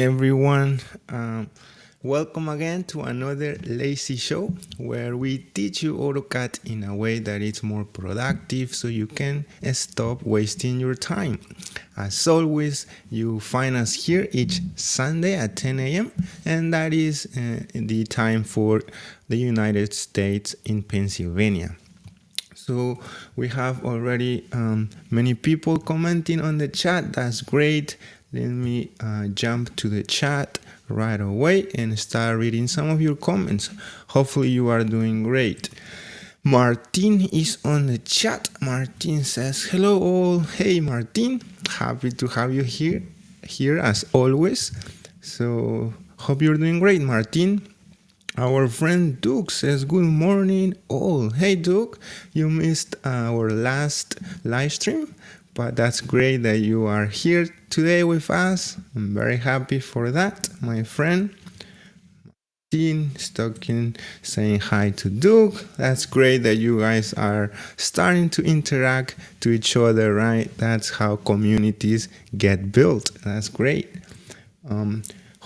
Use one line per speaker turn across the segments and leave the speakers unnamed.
everyone. Welcome again to another lazy show where we teach you AutoCAD in a way that it's more productive so you can stop wasting your time. As always, you find us here each Sunday at 10 a.m. and that is the time for the United States in Pennsylvania. So we have already many people commenting on the chat. That's great. Let me jump to the chat right away and start reading some of your comments. Hopefully you are doing great. Martin is on the chat. Martin says, hello all. Hey Martin, happy to have you here as always. So hope you're doing great, Martin. Our friend Duke says, good morning all. Hey Duke, you missed our last live stream, but that's great that you are here today with us. I'm very happy for that, my friend. Dean Stocking saying hi to Duke. That's great that you guys are starting to interact to each other, right? That's how communities get built. That's great.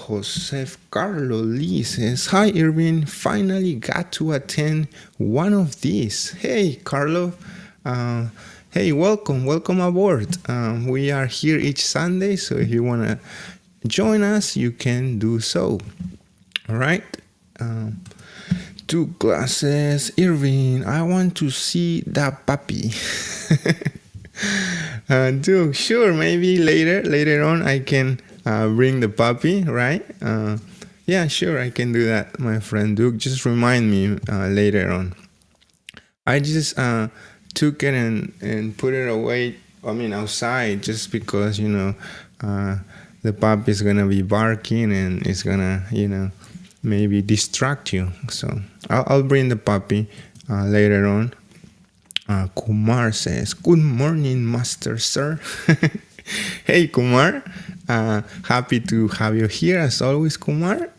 Joseph Carlo Lee says, hi Irving, finally got to attend one of these. Hey Carlo, hey, welcome aboard. We are here each Sunday, so if you want to join us, you can do so. All right. Two glasses. Irving, I want to see that puppy. Dude, sure, maybe later on I can bring the puppy, right? Yeah, sure, I can do that, my friend Duke. Just remind me later on. I just took it and put it away, outside, just because, the puppy is going to be barking and it's going to, maybe distract you. So I'll bring the puppy later on. Kumar says, good morning, master sir. Hey Kumar, happy to have you here as always, Kumar.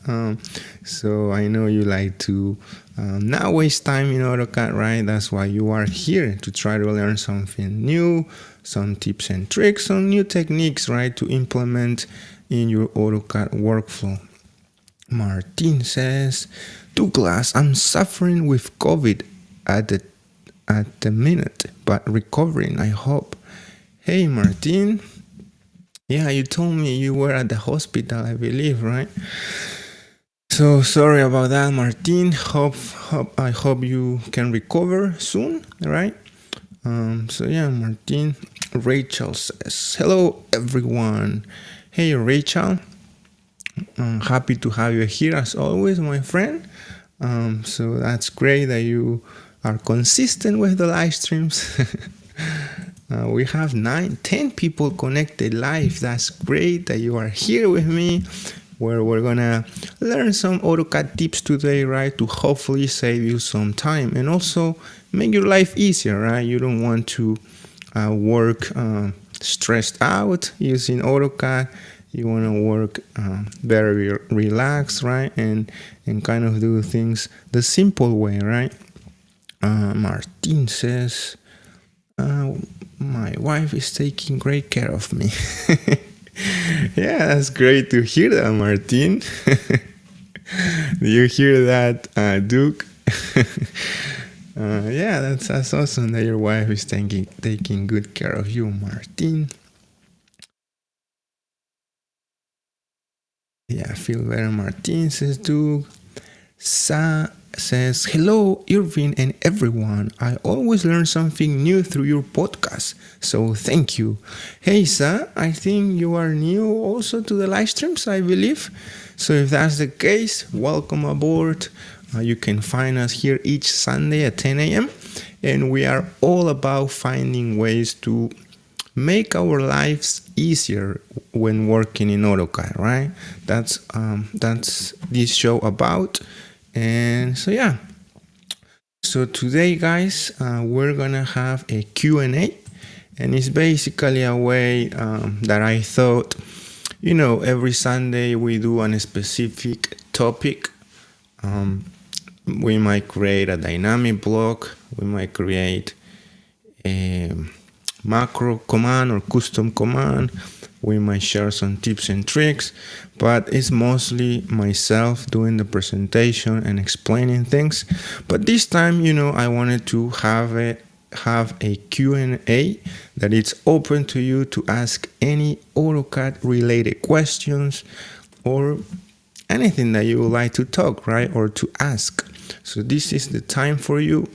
So I know you like to not waste time in AutoCAD, right? That's why you are here, to try to learn something new, some tips and tricks, some new techniques, right, to implement in your AutoCAD workflow. Martin says, Douglas, I'm suffering with COVID at the minute, but recovering, I hope. Hey Martin, yeah, you told me you were at the hospital, I believe, right? So sorry about that, Martin. I hope you can recover soon, right? So yeah, Martin. Rachel says, hello everyone. Hey Rachel, I'm happy to have you here as always, my friend. So that's great that you are consistent with the live streams. We have 10 people connected live. That's great that you are here with me, where we're gonna learn some AutoCAD tips today, right, to hopefully save you some time and also make your life easier, right? You don't want to work stressed out using AutoCAD. You want to work very relaxed, right, and kind of do things the simple way, right? Martin says, my wife is taking great care of me. Yeah, that's great to hear that, Martin. Do you hear that, Duke? Yeah, that's awesome that your wife is taking good care of you, Martin. Yeah, I feel better, Martin, says Duke. Sa says, hello, Irving and everyone. I always learn something new through your podcast, so thank you. Hey, Sa, I think you are new also to the live streams, I believe. So if that's the case, welcome aboard. You can find us here each Sunday at 10 a.m. And we are all about finding ways to make our lives easier when working in AutoCAD, right? That's this show about. And so yeah, so today, guys, we're gonna have a Q&A, and it's basically a way that I thought, every Sunday we do on a specific topic. We might create a dynamic block, we might create a macro command or custom command, We might share some tips and tricks, but it's mostly myself doing the presentation and explaining things. But this time, I wanted to have a Q&A that it's open to you to ask any AutoCAD related questions or anything that you would like to talk, right, or to ask. So this is the time for you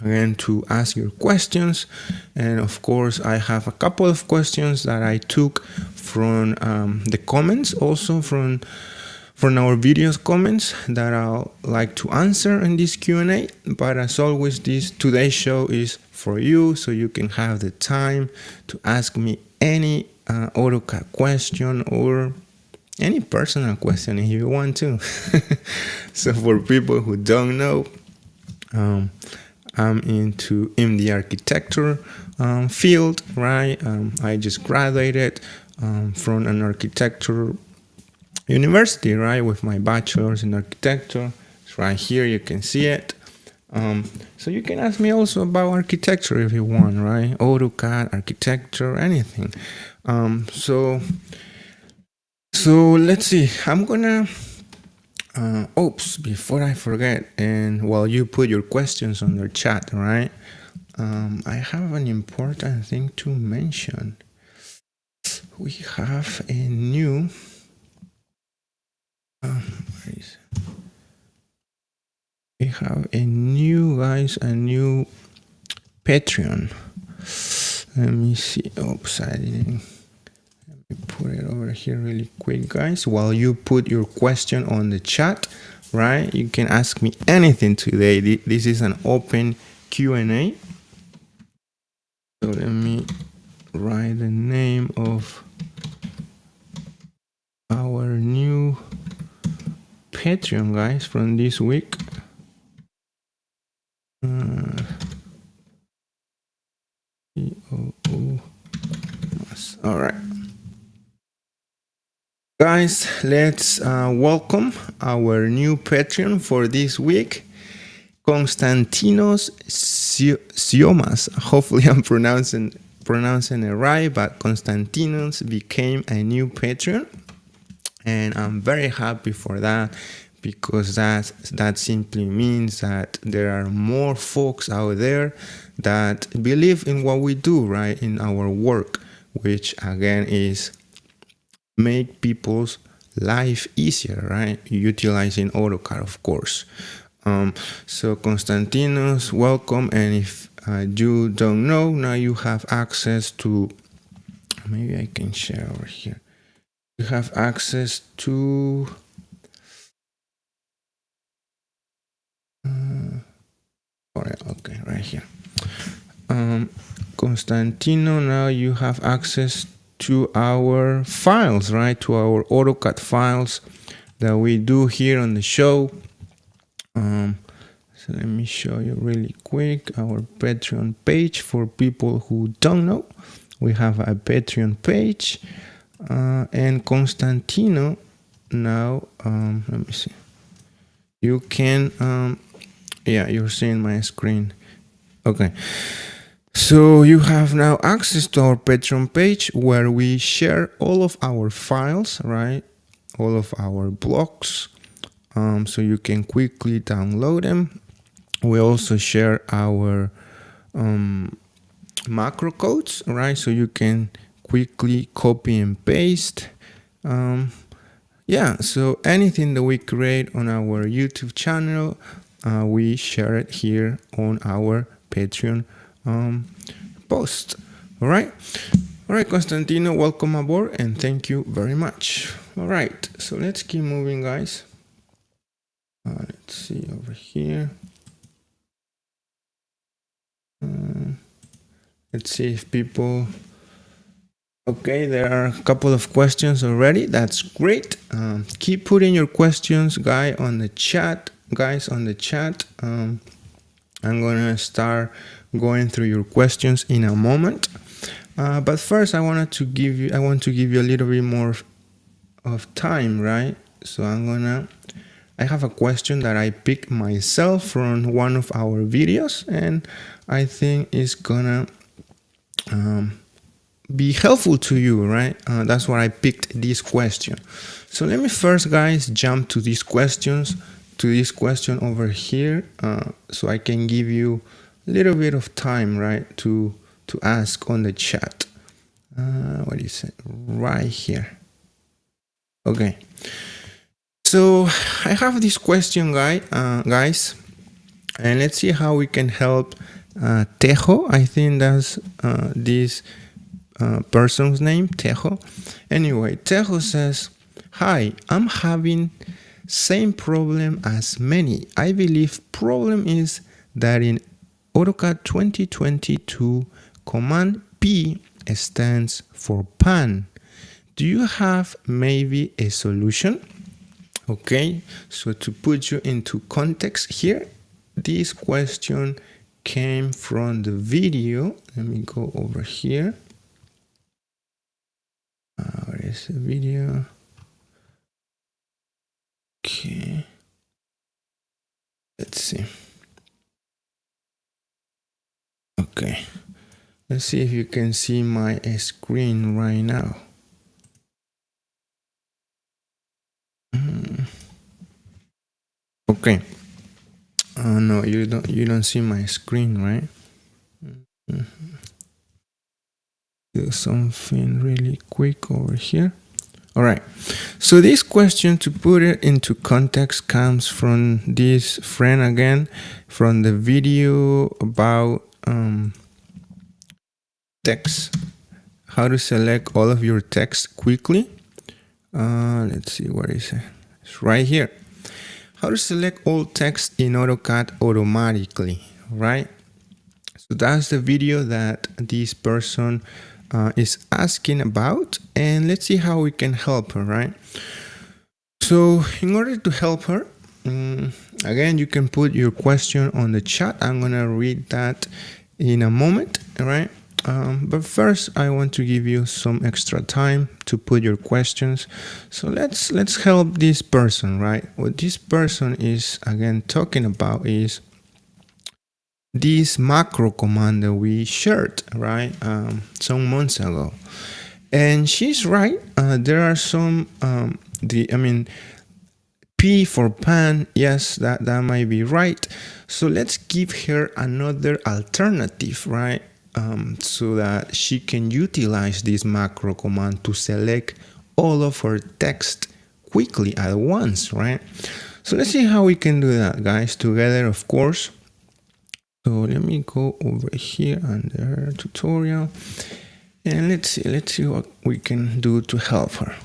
again to ask your questions. And of course, I have a couple of questions that I took from the comments, also from our videos comments, that I'll like to answer in this Q&A. But as always, today's show is for you, so you can have the time to ask me any AutoCAD question or any personal question if you want to. So for people who don't know, I'm in the architecture field, right? I just graduated from an architecture university, right, with my bachelor's in architecture. It's right here, you can see it. So you can ask me also about architecture if you want, right? AutoCAD, architecture, anything. So let's see. I'm gonna before I forget, and while you put your questions on the chat, right, I have an important thing to mention. We have a new a new Patreon. Let me see. I didn't. Put it over here really quick, guys. While you put your question on the chat, right, you can ask me anything today. This is an open Q&A. So let me write the name of our new Patreon, guys, from this week. All right. Guys, let's welcome our new Patreon for this week, Konstantinos Siomas. Hopefully I'm pronouncing it right, but Konstantinos became a new Patreon, and I'm very happy for that, because that simply means that there are more folks out there that believe in what we do, right, in our work, which again is make people's life easier, right? Utilizing AutoCAD, of course. So Konstantinos, welcome. And if you don't know, now you have access to, maybe I can share over here. You have access to okay, right here. Konstantino, now you have access to our files, right? To our AutoCAD files that we do here on the show. So let me show you really quick our Patreon page for people who don't know. We have a Patreon page, and Konstantino now, let me see. You can, yeah, you're seeing my screen. Okay. So you have now access to our Patreon page where we share all of our files, right? All of our blocks, so you can quickly download them. We also share our macro codes, right? So you can quickly copy and paste. Yeah, so anything that we create on our YouTube channel, we share it here on our Patreon post. All right, Constantino, welcome aboard, and thank you very much. All right, so let's keep moving, guys. Let's see over here. Let's see if people. Okay, there are a couple of questions already. That's great. Keep putting your questions, guys, on the chat. I'm gonna start going through your questions in a moment. But first, I want to give you a little bit more of time, right? So I have a question that I picked myself from one of our videos, and I think it's gonna be helpful to you, right? That's why I picked this question. So let me first, guys, jump to these questions, to this question over here, so I can give you a little bit of time, right, to ask on the chat. What is it? Right here. Okay. So I have this question, guys, and let's see how we can help Tejo. I think that's this person's name, Tejo. Anyway, Tejo says, "Hi, I'm having same problem as many. I believe problem is that in AutoCAD 2022, command P stands for pan. Do you have maybe a solution?" Okay, so to put you into context here, this question came from the video. Let me go over here. Where is the video? Okay, let's see. Okay, let's see if you can see my screen right now. Okay. No, you don't see my screen, right? Do something really quick over here. All right. So this question, to put it into context, comes from this friend again, from the video about text, how to select all of your text quickly. Let's see, where is it? It's right here. How to select all text in AutoCAD automatically, right? So that's the video that this person is asking about, and let's see how we can help her, right? So in order to help her, again, you can put your question on the chat. I'm gonna read that in a moment, all right? But first, I want to give you some extra time to put your questions. So let's help this person, right? What this person is again talking about is this macro command that we shared, right, some months ago. And she's right. There are some P for pan. Yes, that might be right. So let's give her another alternative, right? So that she can utilize this macro command to select all of her text quickly at once, right? So let's see how we can do that, guys, together, of course. So let me go over here under tutorial, and let's see what we can do to help her.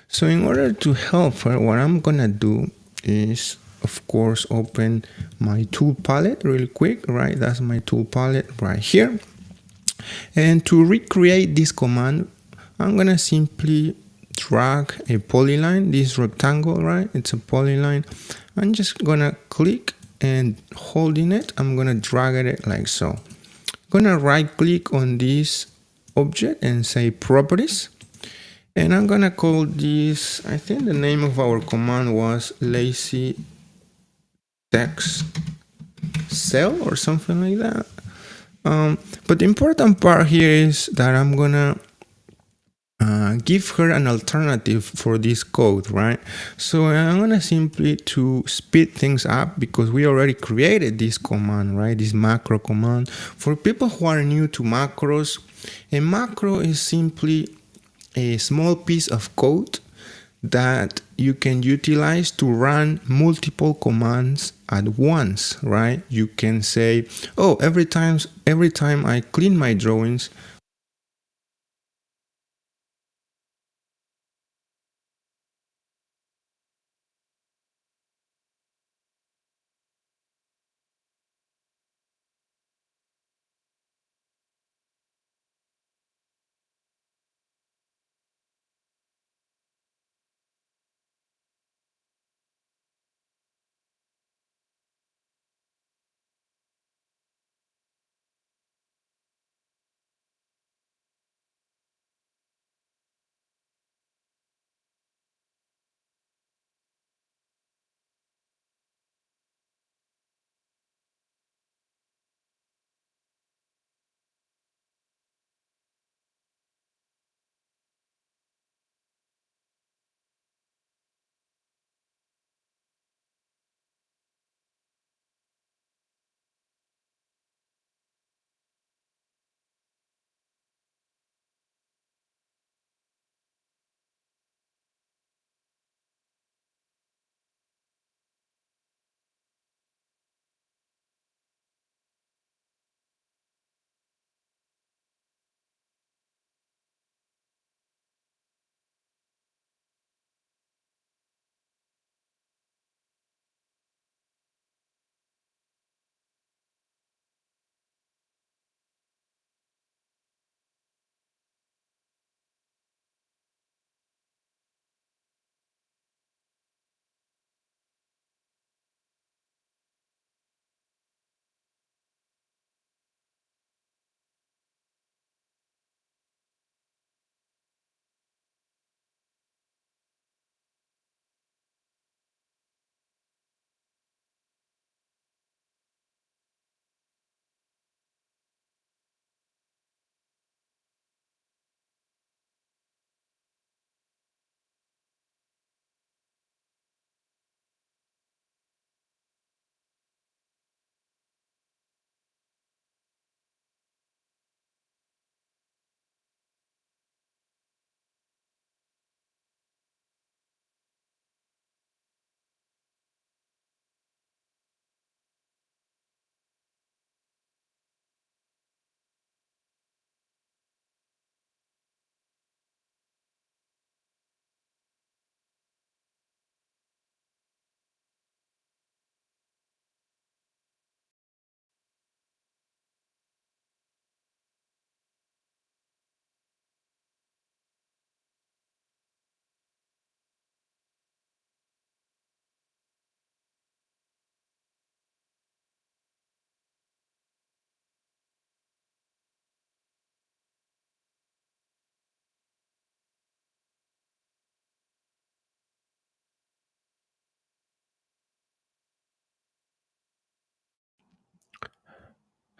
So in order to help her, what I'm gonna do is, of course, open my tool palette really quick, right? That's my tool palette right here. And to recreate this command, I'm gonna simply drag a polyline, this rectangle, right? It's a polyline. I'm just gonna click, and holding it, I'm gonna drag it like so. I'm gonna right click on this object and say properties. And I'm gonna call this, I think the name of our command was lazy text cell or something like that. But the important part here is that I'm gonna give her an alternative for this code, right? So I'm gonna simply to speed things up, because we already created this command, right? This macro command. For people who are new to macros, a macro is simply a small piece of code that you can utilize to run multiple commands at once, right? You can say, oh, every time I clean my drawings,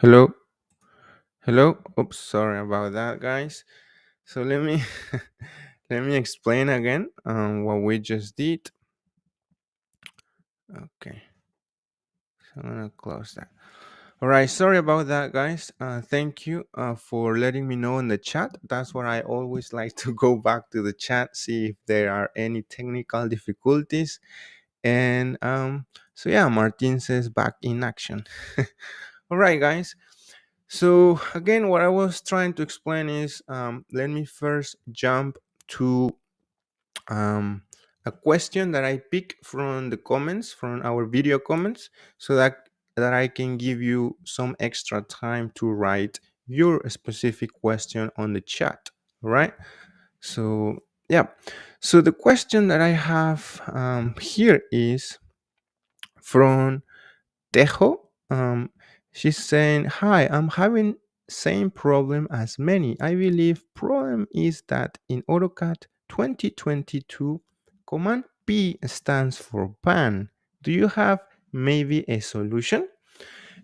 Hello, hello. Oops, sorry about that, guys. So let me let me explain again what we just did. Okay, so I'm gonna close that. All right, sorry about that, guys. Thank you for letting me know in the chat. That's where I always like to go back to the chat, see if there are any technical difficulties. And so yeah, Martin says back in action. All right, guys. So again, what I was trying to explain is, let me first jump to um, a question that I picked from the comments, from our video comments, so that I can give you some extra time to write your specific question on the chat. All right. So yeah. So the question that I have here is from Tejo. She's saying, "Hi, I'm having same problem as many. I believe problem is that in AutoCAD 2022, Command P stands for pan. Do you have maybe a solution?"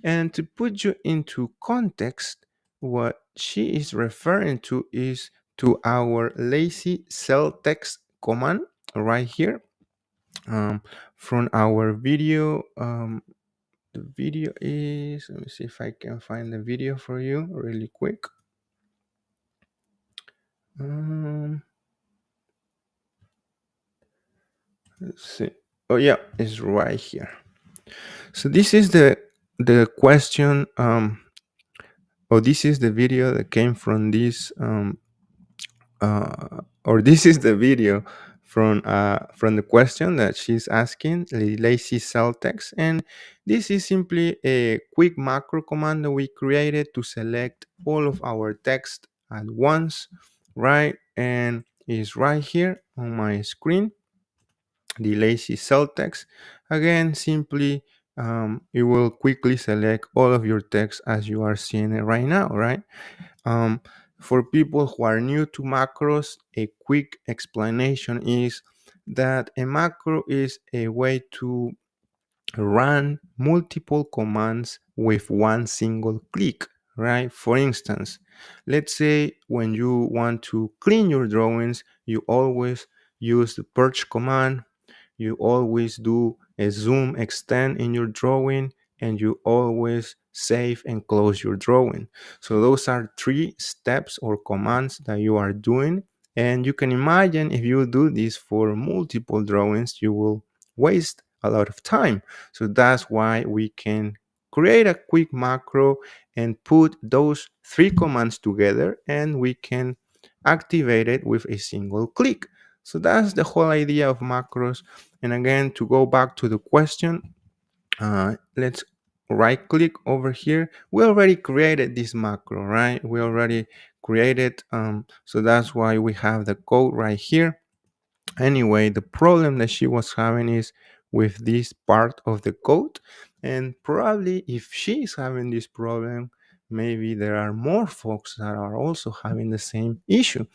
And to put you into context, what she is referring to is to our lazy cell text command right here, um, from our video. The video is, let me see if I can find the video for you really quick. Um, let's see. Oh yeah, it's right here. So this is the question, or this is the video that came from this, or this is the video from the question that she's asking, the lazy cell text. And this is simply a quick macro command that we created to select all of our text at once, right? And it's right here on my screen, the lazy cell text. Again, simply it will quickly select all of your text as you are seeing it right now, right? um, for people who are new to macros, a quick explanation is that a macro is a way to run multiple commands with one single click, right? For instance, let's say when you want to clean your drawings, you always use the purge command, you always do a zoom extend in your drawing, and you always save and close your drawing. So those are three steps or commands that you are doing. And you can imagine if you do this for multiple drawings, you will waste a lot of time. So that's why we can create a quick macro and put those three commands together, and we can activate it with a single click. So that's the whole idea of macros. And again, to go back to the question, let's right click over here. We already created this macro, right? We already created, so that's why we have the code right here. Anyway, the problem that she was having is with this part of the code. And probably if she is having this problem, maybe there are more folks that are also having the same issue,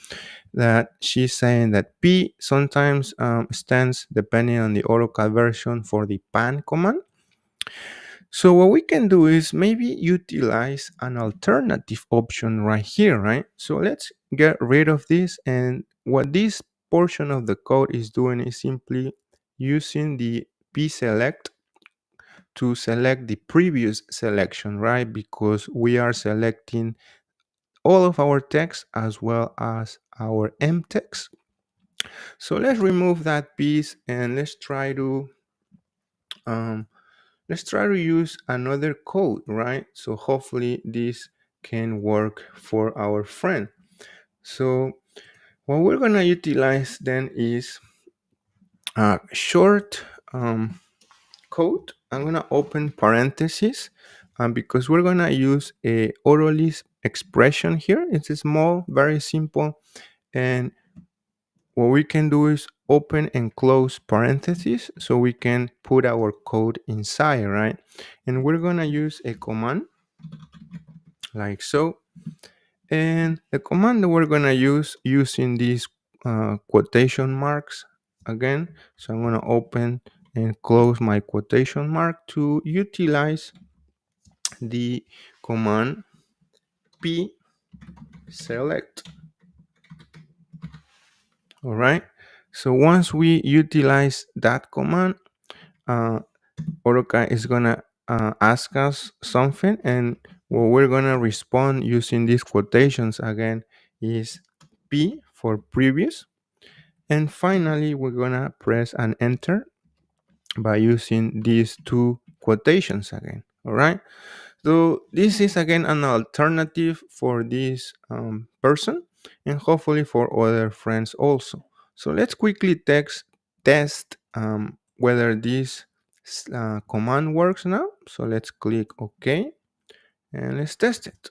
that she's saying that P sometimes stands, depending on the AutoCAD version, for the pan command. So what we can do is maybe utilize an alternative option right here, right? So let's get rid of this. And what this portion of the code is doing is simply using the P select to select the previous selection, right? Because we are selecting all of our text as well as our M text. So let's remove that piece, and um, let's try to use another code, right? So hopefully this can work for our friend. So what we're gonna utilize then is a short code. I'm gonna open parentheses, because we're gonna use a Autolist expression here. It's a small, very simple, and what we can do is open and close parentheses so we can put our code inside, right? And we're gonna use a command like so. And the command that we're gonna use using these quotation marks again. So I'm gonna open and close my quotation mark to utilize the command p select. All right. So once we utilize that command, uh, AutoCAD is gonna ask us something, and what we're gonna respond using these quotations again is P for previous, and finally we're gonna press an enter by using these two quotations again. All right. So this is again an alternative for this person, and hopefully for other friends also. So let's quickly test whether this command works now. So let's click OK and let's test it.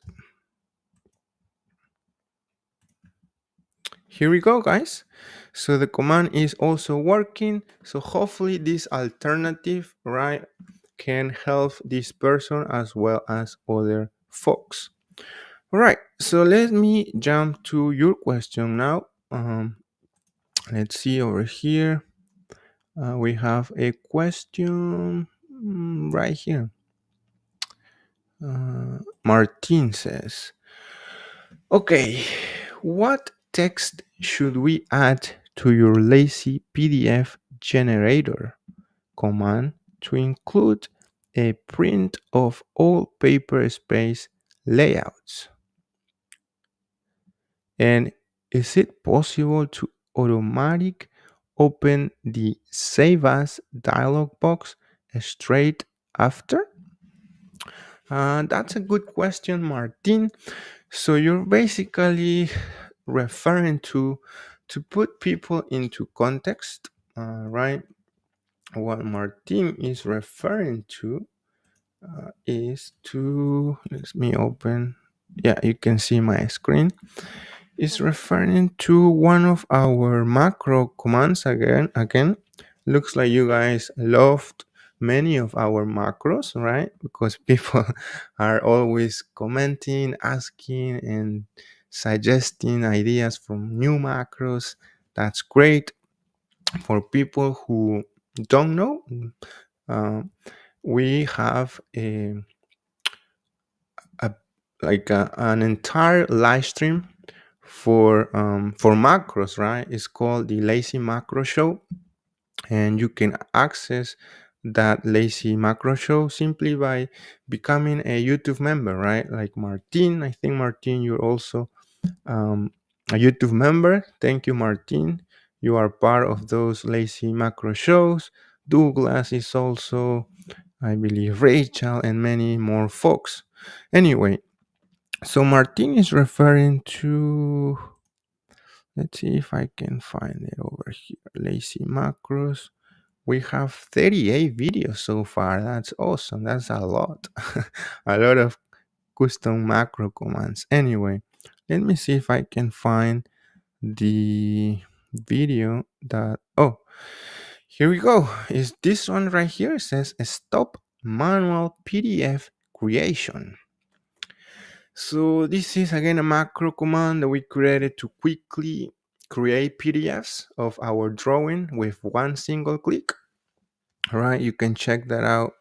Here we go, guys. So the command is also working. So hopefully this alternative, right, can help this person as well as other folks. All right, so let me jump to your question now. Let's see over here. We have a question right here. Martin says, okay, what text should we add to your lazy PDF generator command to include a print of all paper space layouts? And is it possible to automatic open the Save As dialog box straight after? That's a good question, Martin. So you're basically referring to put people into context, right? What Martin is referring to is to, let me open. Yeah, you can see my screen. Is referring to one of our macro commands again. Looks like you guys loved many of our macros, right? Because people are always commenting, asking, and suggesting ideas from new macros. That's great. For people who don't know, uh, we have a an entire live stream for macros, right? It's called the Lazy Macro Show, and you can access that Lazy Macro Show simply by becoming a YouTube member, right? Like Martin, I think Martin, you're also a YouTube member. Thank you, Martin. You are part of those Lazy Macro shows. Douglas is also, I believe, Rachel, and many more folks. Anyway, so Martin is referring to, let's see if I can find it over here. Lazy macros. We have 38 videos so far. That's awesome. That's a lot. A lot of custom macro commands. Anyway, let me see if I can find the video that, oh, here we go. Is this one right here? It says stop manual PDF creation. So this is again a macro command that we created to quickly create PDFs of our drawing with one single click. All right, you can check that out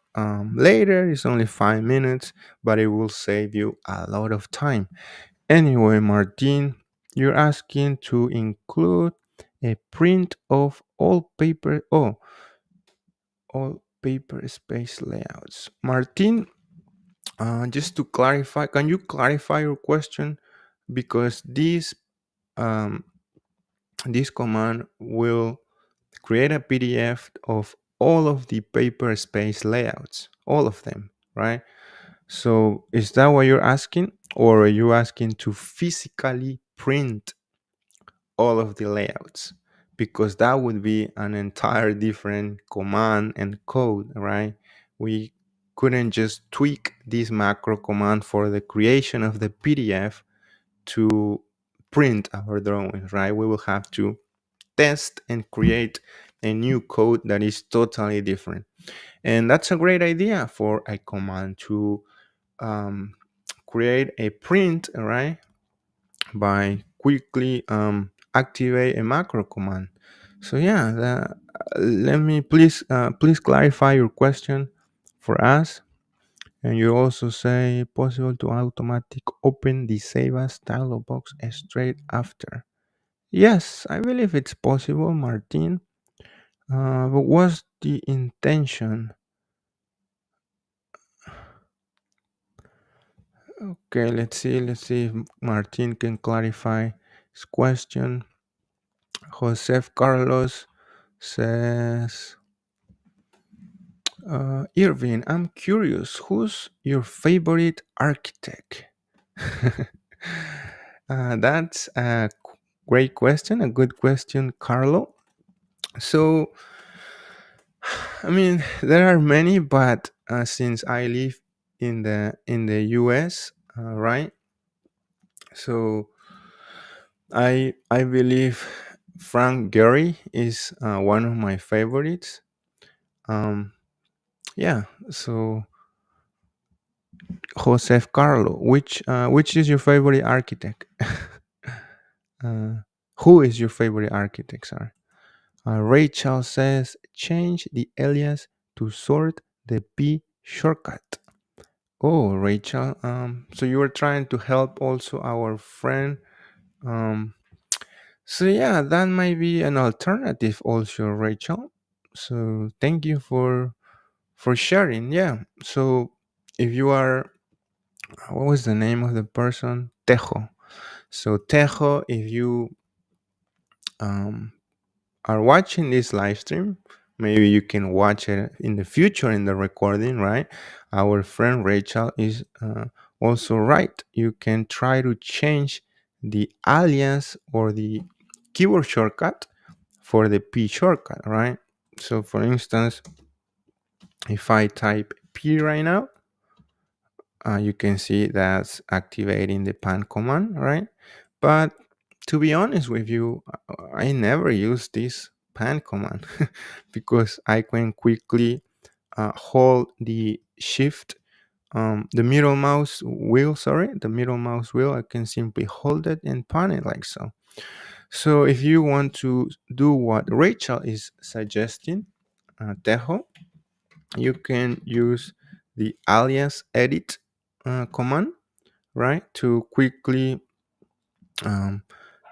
later. It's only 5 minutes, but it will save you a lot of time. Anyway, Martin, you're asking to include a print of all paper, all paper space layouts. Martin, just to clarify, can you clarify your question? Because um, this command will create a PDF of all of the paper space layouts, all of them, right? So is that what you're asking, or are you asking to physically print all of the layouts? Because that would be an entire different command and code, right? We couldn't just tweak this macro command for the creation of the PDF to print our drawings, right? We will have to test and create a new code that is totally different. And that's a great idea for a command to create a print, right? By quickly activate a macro command. So yeah, let me please clarify your question for us. And you also say possible to automatic open the save as dialog box straight after. Yes, I believe it's possible, Martin. But what's the intention? Okay, let's see. Let's see if Martin can clarify his question. Josef Carlos says, Irving, I'm curious, who's your favorite architect? That's a great question, a good question, Carlo. So, I mean, there are many, but since I live in the US, right? So I believe Frank Gehry is one of my favorites. Um, yeah. So Josef Carlo, which is your favorite architect? uh, who is your favorite architect? Sorry. Rachel says change the alias to sort the P shortcut. Oh, Rachel. So you were trying to help also our friend. Um, so yeah, that might be an alternative also, Rachel. So thank you for sharing. Yeah. So if you are, what was the name of the person? Tejo. So Tejo, if you um, are watching this live stream, maybe you can watch it in the future in the recording, right? Our friend Rachel is also right. You can try to change the alias or the keyboard shortcut for the P shortcut, right? So for instance, if I type P right now, you can see that's activating the pan command, right? But to be honest with you, I never use this pan command because I can quickly hold the shift, the middle mouse wheel, sorry, the middle mouse wheel. I can simply hold it and pan it like so. So if you want to do what Rachel is suggesting, Tejo, you can use the alias edit command, right, to quickly um,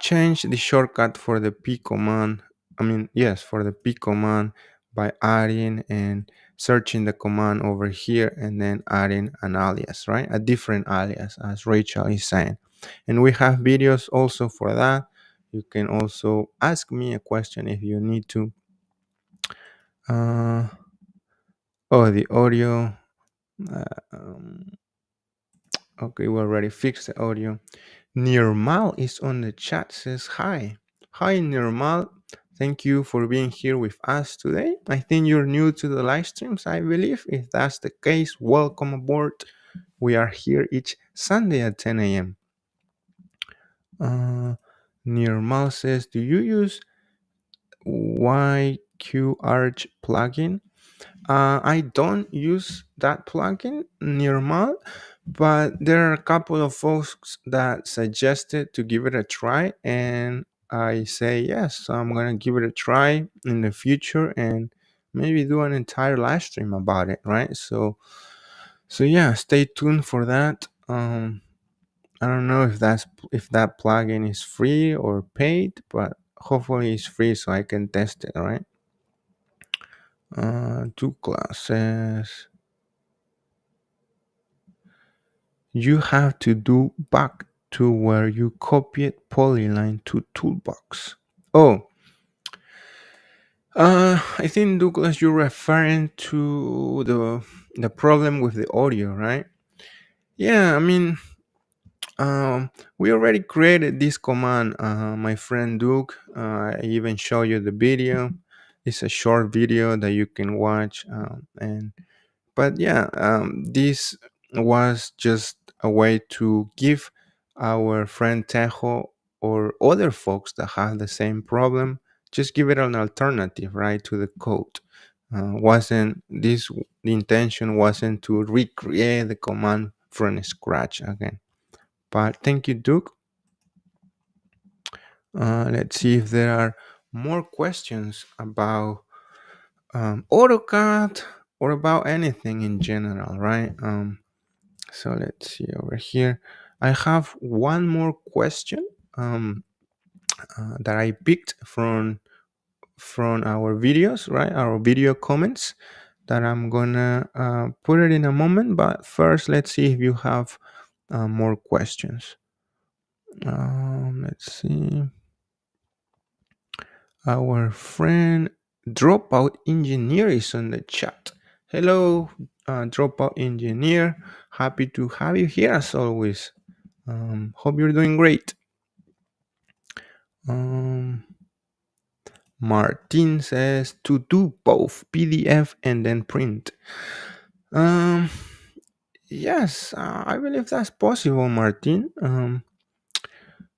change the shortcut for the P command. I mean, yes, for the P command by adding and searching the command over here and then adding an alias, right? A different alias, as Rachel is saying. And we have videos also for that. You can also ask me a question if you need to. Uh, oh, the audio. Uh, um, okay, we already fixed the audio. Nirmal is on the chat, says hi. Hi, Nirmal. Thank you for being here with us today. I think you're new to the live streams, I believe. If that's the case, welcome aboard. We are here each Sunday at 10 a.m. Nirmal says, do you use YQArch plugin? I don't use that plugin, Nirmal, but there are a couple of folks that suggested to give it a try, and I say yes. So I'm gonna give it a try in the future and maybe do an entire live stream about it, right? So yeah, stay tuned for that. I don't know if that plugin is free or paid, but hopefully it's free so I can test it, right? Two classes. You have to do back to where you copied polyline to toolbox. Oh, I think Douglas, you're referring to the problem with the audio, right? Yeah, I mean, we already created this command. My friend Duke, I even show you the video. It's a short video that you can watch, and but yeah, this was just a way to give our friend Tejo or other folks that have the same problem, just give it an alternative, right, to the code. Wasn't this The intention wasn't to recreate the command from scratch again. But thank you, Duke. Let's see if there are more questions about AutoCAD or about anything in general, right? So let's see over here. I have one more question um, that I picked from our videos, right? Our video comments that I'm gonna put it in a moment. But first, let's see if you have more questions. Let's see. Our friend Dropout Engineer is on the chat. Hello, Dropout Engineer. Happy to have you here as always. Hope you're doing great. Um, Martin says to do both PDF and then print. Um, yes, I believe that's possible, Martin.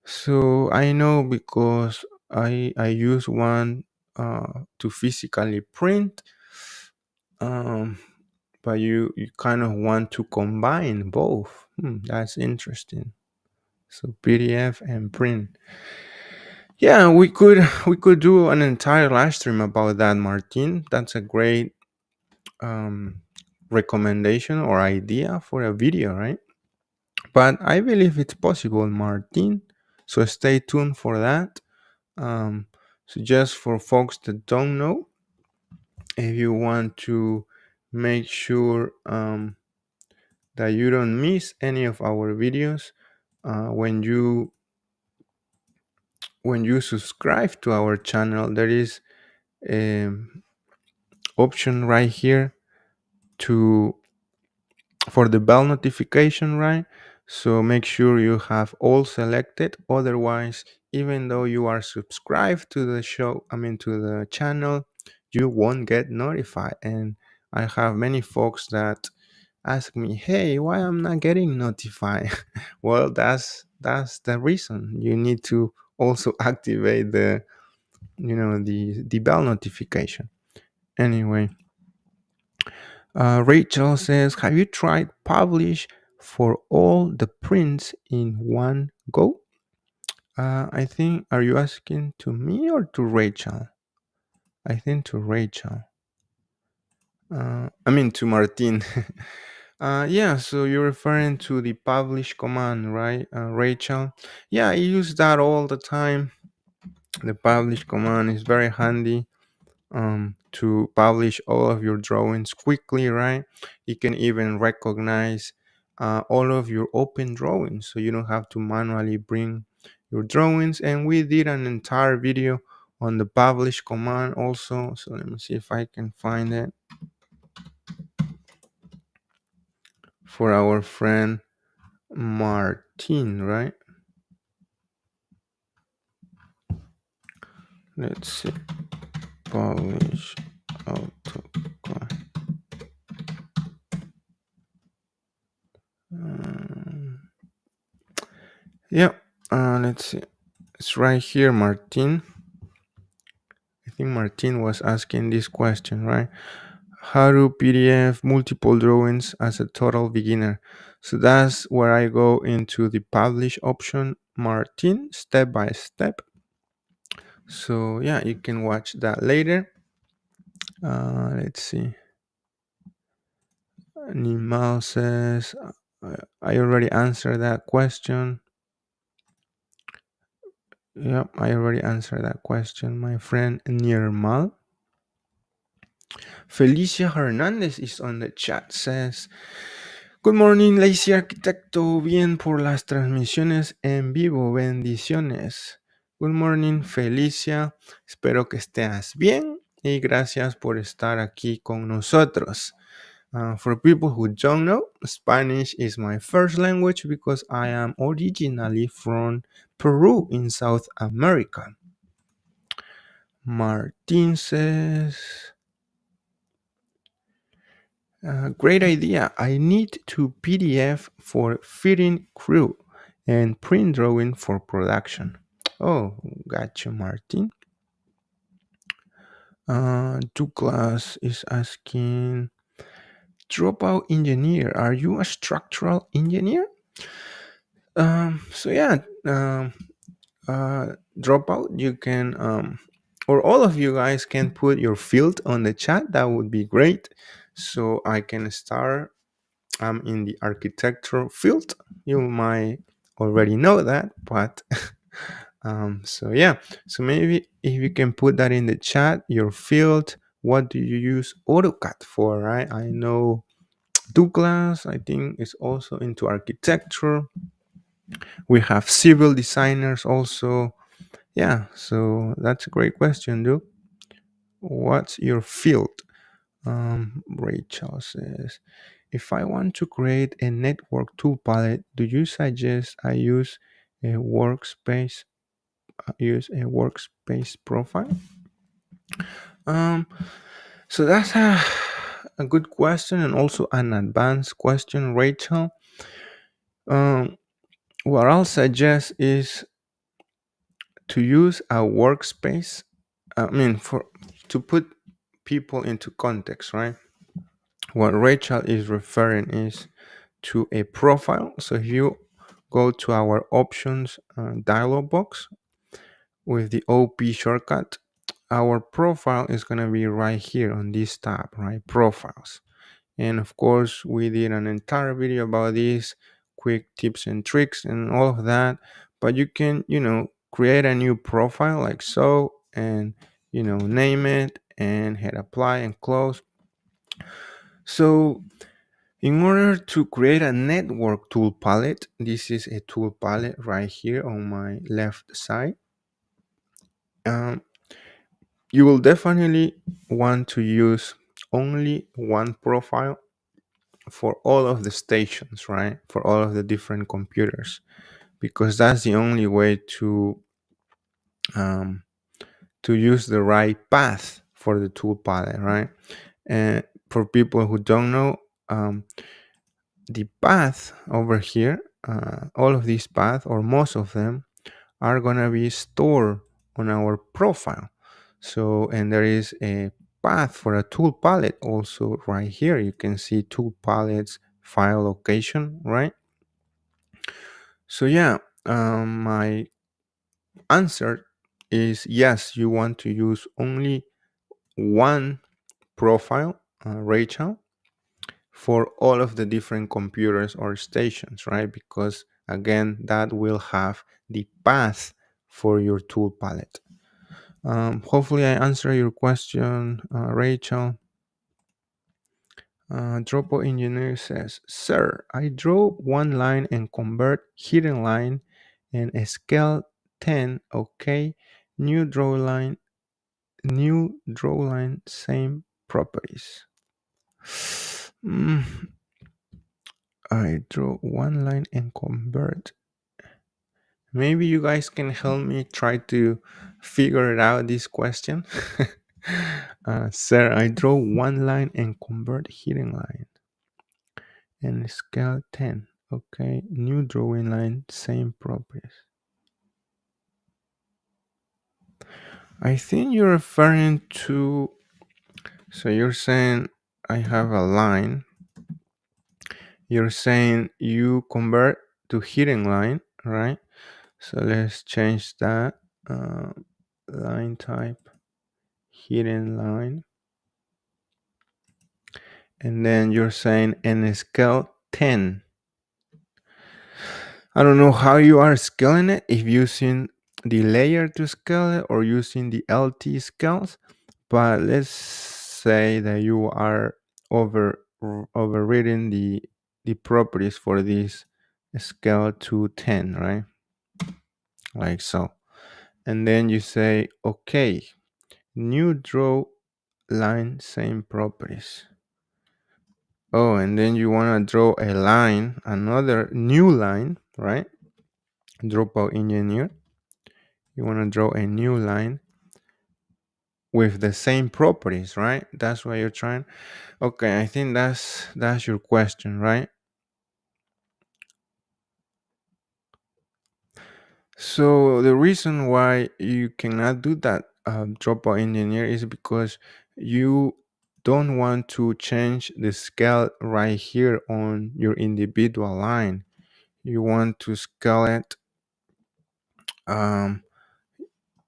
So I know because I use one to physically print. Um, but you kind of want to combine both. That's interesting. So PDF and print. Yeah, we could do an entire live stream about that, Martin. That's a great um, recommendation or idea for a video, right? But I believe it's possible, Martin. So stay tuned for that. Um, so just for folks that don't know, if you want to make sure that you don't miss any of our videos, when you subscribe to our channel, there is an option right here to for the bell notification, right? So make sure you have all selected. Otherwise, even though you are subscribed to the show, to the channel, you won't get notified. And I have many folks that ask me, "Hey, why I'm not getting notified?" Well, that's the reason. You need to also activate the bell notification. Anyway, Rachel says, "Have you tried publish for all the prints in one go?" I think, are you asking to me or to Rachel? I think to Rachel. To Martin. Yeah, so you're referring to the publish command, right, Rachel? Yeah, I use that all the time. The publish command is very handy to publish all of your drawings quickly, right? You can even recognize all of your open drawings, so you don't have to manually bring your drawings. And we did an entire video on the publish command also. So let me see if I can find it for our friend Martin, right? Let's see. Publish AutoCAD. Yeah. Let's see. It's right here, Martin. I think Martin was asking this question, right? How to PDF multiple drawings as a total beginner. So that's where I go into the publish option, Martin, step by step. So yeah, you can watch that later. Let's see. Nimal says, I already answered that question. Yep, I already answered that question, my friend Nirmal. Felicia Hernandez is on the chat, says, Good morning, Lazy Arquitecto. Bien por las transmisiones en vivo. Bendiciones. Good morning, Felicia. Espero que estés bien y gracias por estar aquí con nosotros. For people who don't know, Spanish is my first language because I am originally from Peru in South America. Martin says, great idea. I need to PDF for fitting crew and print drawing for production. Oh, gotcha, Martin. Douglas is asking, Dropout Engineer, are you a structural engineer? So yeah, Dropout, you can, or all of you guys can put your field on the chat. That would be great. So I can start. I'm in the architecture field. You might already know that, but so yeah. So maybe if you can put that in the chat, your field. What do you use AutoCAD for, right? I know Douglas, I think, is also into architecture. We have civil designers also. Yeah, so that's a great question, dude. What's your field? Rachel says, if I want to create a network tool palette, do you suggest I a workspace use a workspace profile? Um, so that's a good question and also an advanced question, Rachel. Um, what I'll suggest is to use a workspace. I mean, for to put people into context, right? What Rachel is referring is to a profile. So if you go to our options dialog box with the OP shortcut, our profile is going to be right here on this tab, right? Profiles. And of course, we did an entire video about these quick tips and tricks and all of that. But you can, create a new profile like so and, name it and hit apply and close. So in order to create a network tool palette, this is a tool palette right here on my left side. Um, you will definitely want to use only one profile for all of the stations, right? For all of the different computers, because that's the only way um, to use the right path for the tool palette, right? And for people who don't know, the path over here, all of these paths or most of them are gonna be stored on our profile. So, and there is a path for a tool palette also right here. You can see tool palettes file location, right? So yeah, my answer is yes. You want to use only one profile, Rachel, for all of the different computers or stations, right? Because again, that will have the path for your tool palette. Hopefully, I answer your question, Rachel. Dropo Engineer says, Sir, I draw one line and convert hidden line and a scale 10, okay? New draw line, same properties. Mm, I draw one line and convert. Maybe you guys can help me try to figure it out this question. Sir, I draw one line and convert hidden line and scale 10. Okay, new drawing line, same properties. I think you're referring to, so you're saying I have a line. You're saying you convert to hidden line, right? So let's change that. Line type, hidden line. And then you're saying in scale 10. I don't know how you are scaling it, if using the layer to scale it or using the LT scales, but let's say that you are overriding the properties for this scale to 10, right? Like so. And then you say, okay, new draw line, same properties. Oh, and then you want to draw a line, another new line, right? Dropout engineer. You want to draw a new line with the same properties, right? That's what you're trying. Okay, I think that's your question, right? So the reason why you cannot do that, dropout engineer, is because you don't want to change the scale right here on your individual line. You want to scale it um,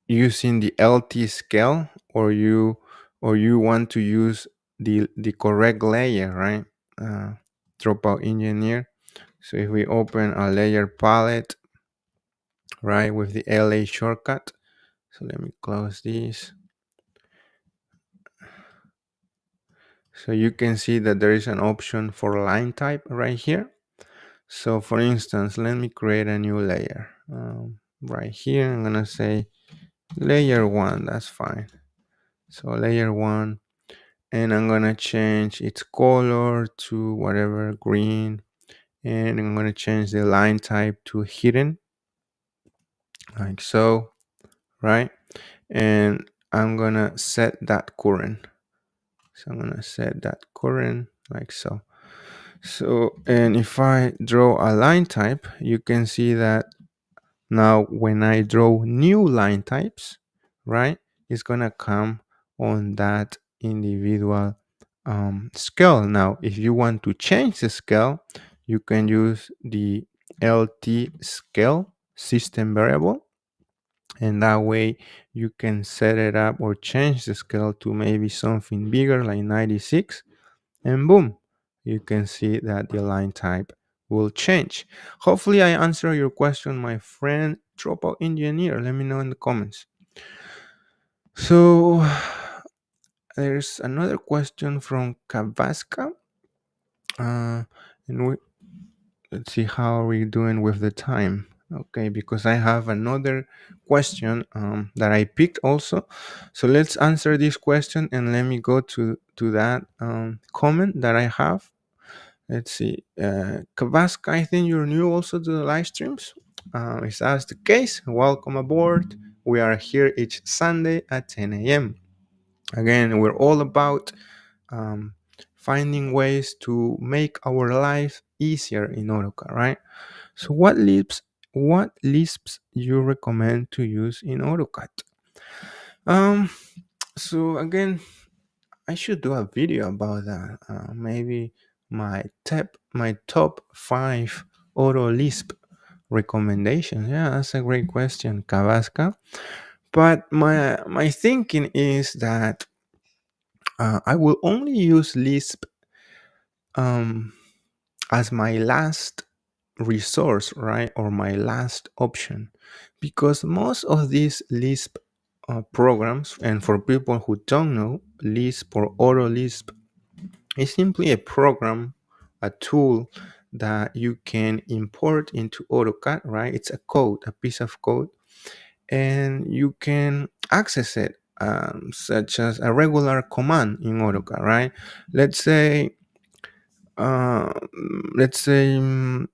using the LT scale, or you want to use the correct layer, right? Dropout engineer. So if we open a layer palette, right, with the LA shortcut, so let me close this. So you can see that there is an option for line type right here. So for instance, let me create a new layer. Right here, I'm gonna say layer 1, that's fine. So layer 1, and I'm gonna change its color to whatever, green, and I'm gonna change the line type to hidden, like so, right? And I'm gonna set that current. So I'm gonna set that current like so. So, and if I draw a line type, you can see that now when I draw new line types, right, it's gonna come on that individual scale. Now, if you want to change the scale, you can use the LT scale system variable, and that way you can set it up or change the scale to maybe something bigger like 96, and boom, you can see that the line type will change. Hopefully I answer your question, my friend dropout engineer. Let me know in the comments. So there's another question from Kavaska, and let's see how are we doing with the time. Okay, because I have another question that I picked also. So let's answer this question, and let me go to that comment that I have. Let's see. Kavaska, I think you're new also to the live streams. If that's the case, welcome aboard. We are here each Sunday at 10 a.m. Again, we're all about um, finding ways to make our life easier in AutoCAD, right? So, what lisps you recommend to use in AutoCAD? Um, so again, I should do a video about that. Maybe my top 5 auto lisp recommendations. Yeah, that's a great question, Kavaska. But my thinking is that I will only use Lisp um, as my last resource, right, or my last option, because most of these Lisp programs, and for people who don't know, Lisp or Auto Lisp is simply a program, a tool that you can import into AutoCAD, right? It's a code, a piece of code, and you can access it such as a regular command in AutoCAD, right? Let's say, uh,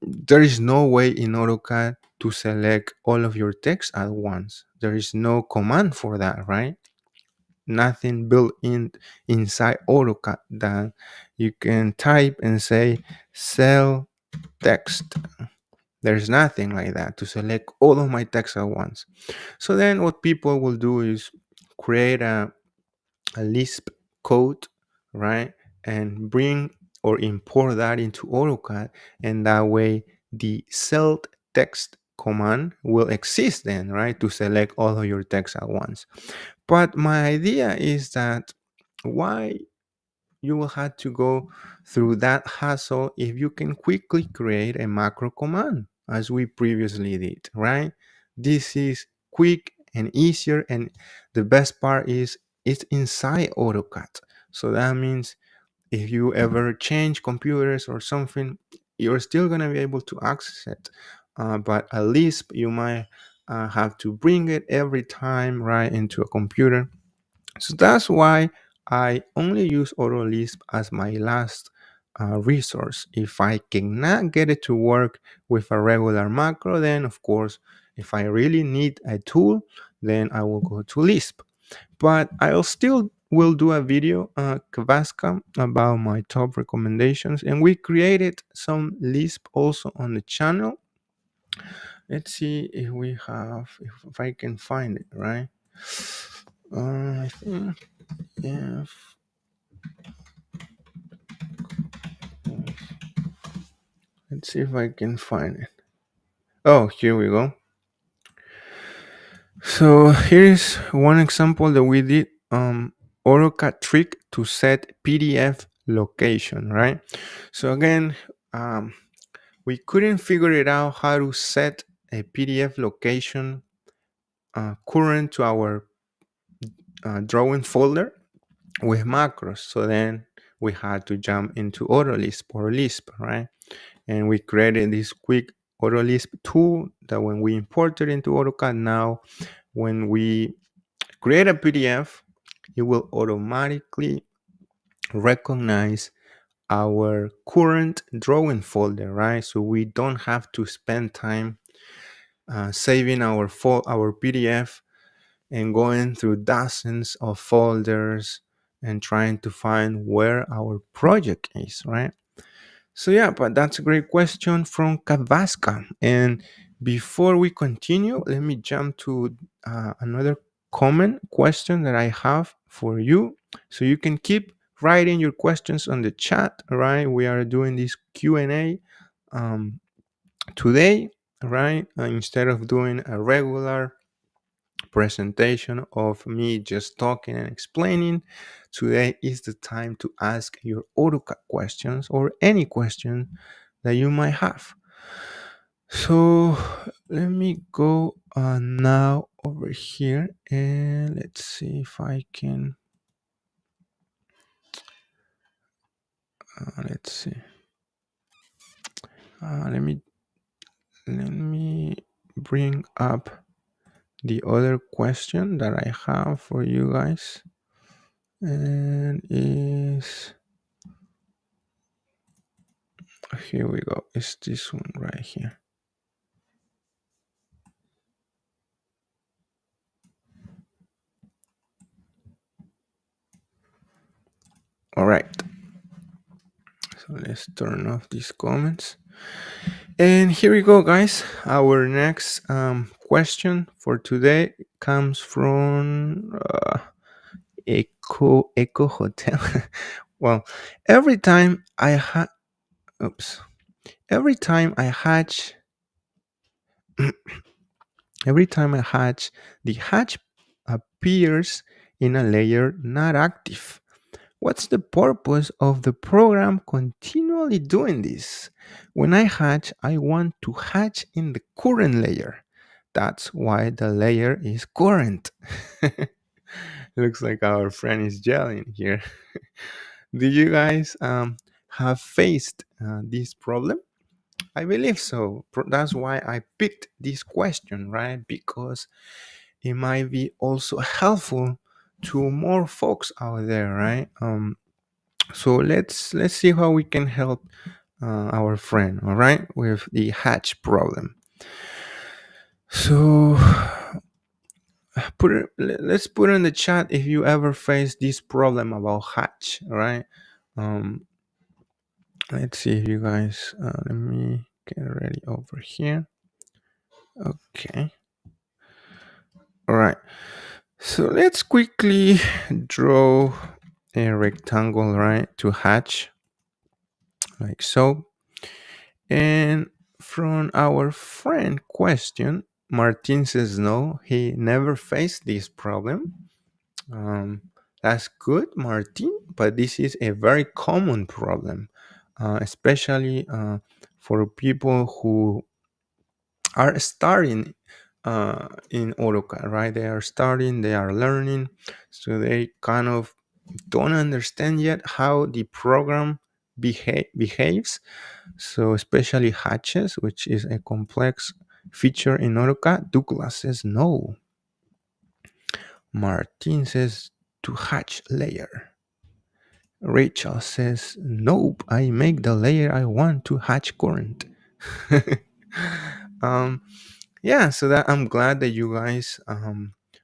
there is no way in AutoCAD to select all of your text at once. There is no command for that, right? Nothing built in inside AutoCAD that you can type and say cell text. There's nothing like that to select all of my text at once. So then what people will do is create a Lisp code, right? And bring or import that into AutoCAD, and that way the cell text command will exist then, right? To select all of your text at once. But my idea is that why you will have to go through that hassle if you can quickly create a macro command as we previously did, right? This is quick and easier, and the best part is it's inside AutoCAD. So that means if you ever change computers or something, you're still going to be able to access it. But at least you might have to bring it every time right into a computer. So that's why I only use AutoLisp as my last resource. If I cannot get it to work with a regular macro, then of course, if I really need a tool, then I will go to Lisp. But I'll still will do a video, Kavaska, about my top recommendations. And we created some Lisp also on the channel. Let's see if we have, if I can find it, right? I think, yeah. Let's see if I can find it. Oh, here we go. So here's one example that we did AutoCAD trick to set PDF location, right? So again, we couldn't figure it out how to set a PDF location current to our drawing folder with macros. So then we had to jump into AutoLisp or Lisp, right? And we created this quick AutoLisp tool that when we import it into AutoCAD now, when we create a PDF, it will automatically recognize our current drawing folder, right? So we don't have to spend time saving our PDF and going through dozens of folders and trying to find where our project is, right? So yeah, but that's a great question from Kavaska. And before we continue, let me jump to another common question that I have for you. So you can keep writing your questions on the chat, right? We are doing this Q&A today, right? Instead of doing a regular presentation of me just talking and explaining, today is the time to ask your AutoCAD questions or any question that you might have. So let me go now over here and let's see if I can. Let's see. Let me bring up the other question that I have for you guys, and is here we go. It's this one right here. All right. So let's turn off these comments. And here we go, guys. Our next question for today comes from Echo Hotel. Well, every time I every time I hatch, the hatch appears in a layer not active. What's the purpose of the program continually doing this? When I hatch, I want to hatch in the current layer. That's why the layer is current. Looks like our friend is yelling here. Do you guys have faced this problem? I believe so. That's why I picked this question, right? Because it might be also helpful to more folks out there, right? So let's see how we can help our friend, all right, with the hatch problem. So let's put in the chat if you ever face this problem about hatch, all right? Let's see if you guys let me get ready over here. Okay. All right. So let's quickly draw a rectangle, right, to hatch like so. And from our friend question, Martin says no, he never faced this problem. That's good, Martin, but this is a very common problem, especially for people who are starting in AutoCAD, right? They are starting, they are learning, so they kind of don't understand yet how the program behaves. So especially hatches, which is a complex feature in AutoCAD. Douglas says no. Martin says to hatch layer. Rachel says nope, I make the layer I want to hatch current. Yeah, so that I'm glad that you guys